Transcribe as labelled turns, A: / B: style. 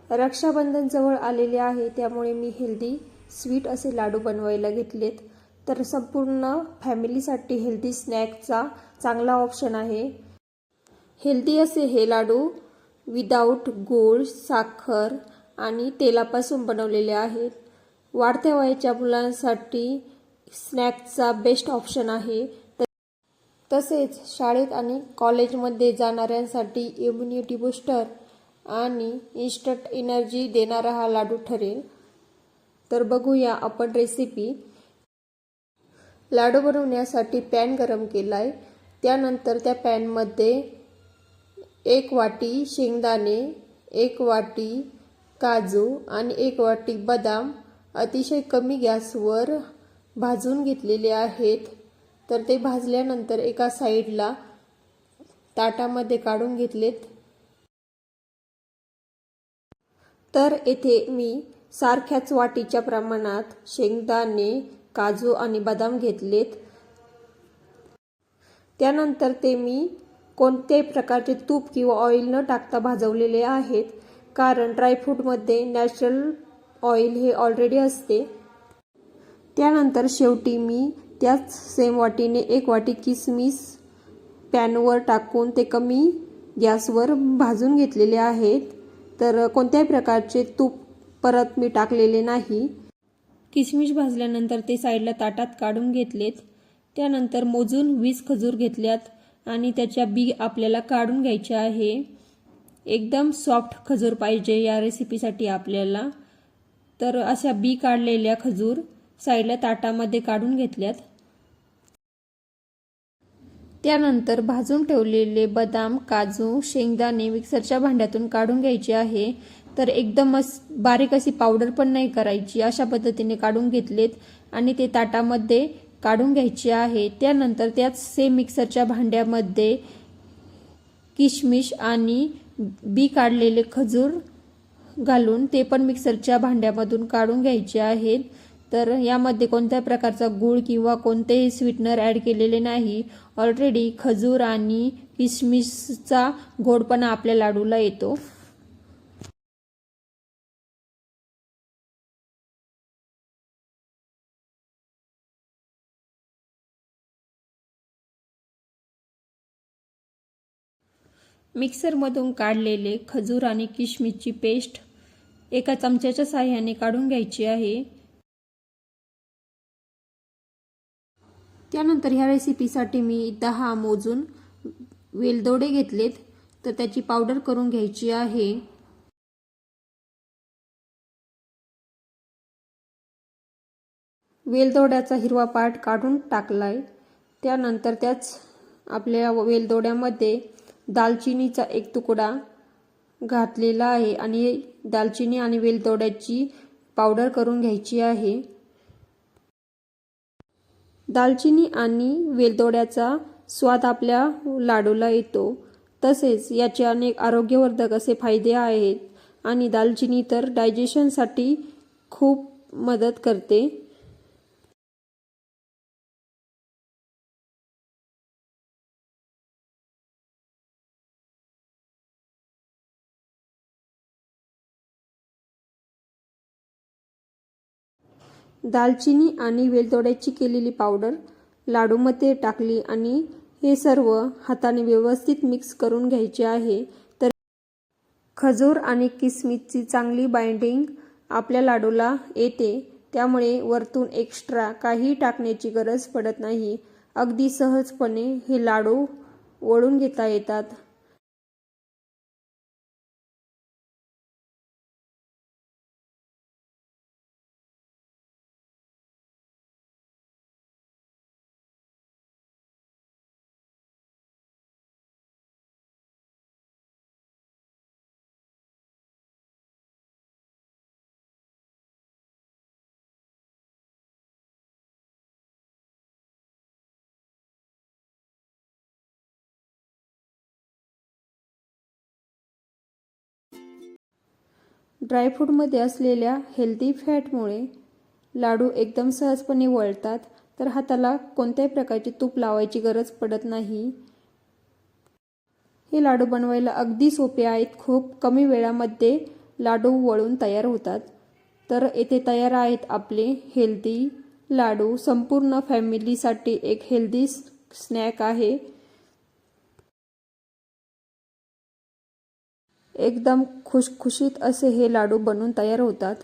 A: रक्षाबंधन जवळ आलेले आहे, त्यामुळे मी हेल्दी स्वीट असे लाडू बनवायला घेतलेत। तर संपूर्ण फॅमिलीसाठी हेल्दी स्नॅकचा चांगला ऑप्शन आहे। हेल्दी असे हे लाडू विदाऊट गूळ, साखर आणि तेलापासून बनवलेले आहेत। वाढत्या वयाच्या मुलांसाठी स्नॅक्सचा बेस्ट ऑप्शन आहे। तसेच शाळेत आणि कॉलेजमध्ये जाणाऱ्यांसाठी इम्युनिटी बूस्टर आणि इन्स्टंट एनर्जी देणारा हा लाडू ठरेल। तर बघूया आपण रेसिपी। लाडू बनवण्यासाठी पॅन गरम केलाय। त्यानंतर त्या पॅनमध्ये 1 वाटी शेंगदाणे, 1 वाटी काजू आणि 1 वाटी बदाम अतिशय कमी गॅसवर भाजून घेतलेले आहेत। तर ते भाजल्यानंतर एका साईडला ताटामध्ये काढून घेतलेत। तर येथे मी सारख्याच वाटीच्या प्रमाणात शेंगदाणे, काजू आणि बदाम घेतलेत। त्यानंतर ते मी कोणत्याही प्रकारचे तूप किंवा ऑइल न टाकता भाजवलेले आहेत, कारण ड्रायफ्रूटमध्ये नॅचरल ऑइल हे ऑलरेडी असते। त्यानंतर शेवटी मी त्याच सेम वाटीने 1 वाटी किसमिस पॅनवर टाकून ते कमी गॅसवर भाजून घेतलेले आहेत। तर कोणत्याही प्रकारचे तूप परत मी टाकलेले नाही। किसमिस भाजल्यानंतर ते साईडला ताटात काढून घेतलेत। त्यानंतर मोजून 20 खजूर घेतल्यात आणि त्याच्या बी आपल्याला काढून घ्यायच्या आहे। एकदम सॉफ्ट खजूर पाहिजे या रेसिपीसाठी आपल्याला। तर अशा बी काढलेल्या खजूर साईडला ताटामध्ये काढून घेतल्यात। त्यानंतर भाजून ठेवलेले बदाम, काजू, शेंगदाणे मिक्सरच्या भांड्यातून काढून घ्यायचे आहे। तर एकदम बारीक अशी पावडर पण नाही करायची, अशा पद्धतीने काढून घेतलेत आणि ते ताटामध्ये काढून घ्यायचे आहे। त्यानंतर त्याच सेम मिक्सरच्या भांड्यामध्ये किशमिश आणि बी काढलेले खजूर घालून ते पण मिक्सरच्या भांड्यामधून काढून घ्यायचे आहेत। तर यामध्ये कोणत्याही प्रकारचा गूळ किंवा कोणतेही स्वीटनर ॲड केलेले नाही। ऑलरेडी खजूर आणि किशमिशचा गोडपणा आपल्या लाडूला येतो। मिक्सरमधून काढलेले खजूर आणि किशमिशची पेस्ट एका चमच्याच्या साहाय्याने काढून घ्यायची आहे। त्यानंतर ह्या रेसिपीसाठी मी 10 मोजून वेलदोडे घेतलेत, तर त्याची पावडर करून घ्यायची आहे। वेलदोड्याचा हिरवा पार्ट काढून टाकलाय। त्यानंतर त्याच आपल्या वेलदोड्यामध्ये दालचिनीचा 1 तुकडा घातलेला आहे आणि दालचिनी आणि वेलदोड्याची पावडर करून घ्यायची आहे। दालचिनी आणि वेलदोड्याचा स्वाद आपल्या लाडूला येतो। तसेच याचे अनेक आरोग्यवर्धक असे फायदे आहेत आणि दालचिनी तर डायजेशनसाठी खूप मदत करते। दालचिनी आणि वेलदोड्याची केलेली पावडर लाडूमध्ये टाकली आणि हे सर्व हाताने व्यवस्थित मिक्स करून घ्यायचे आहे। तर खजूर आणि किसमिसची चांगली बाइंडिंग आपल्या लाडूला येते, त्यामुळे वरतून एक्स्ट्रा काही टाकण्याची गरज पडत नाही। अगदी सहजपणे हे लाडू वळून घेता येतात। ड्रायफ्रूटमध्ये असलेल्या हेल्दी फॅटमुळे लाडू एकदम सहजपणे वळतात। तर हाताला कोणत्याही प्रकारचे तूप लावायची गरज पडत नाही। हे लाडू बनवायला अगदी सोपे आहेत। खूप कमी वेळामध्ये लाडू वळून तयार होतात. तर येथे तयार आहेत आपले हेल्दी लाडू. संपूर्ण फॅमिलीसाठी एक हेल्दी स्नॅक आहे. एकदम खुशखुशीत असे हे लाडू बनून तयार होतात.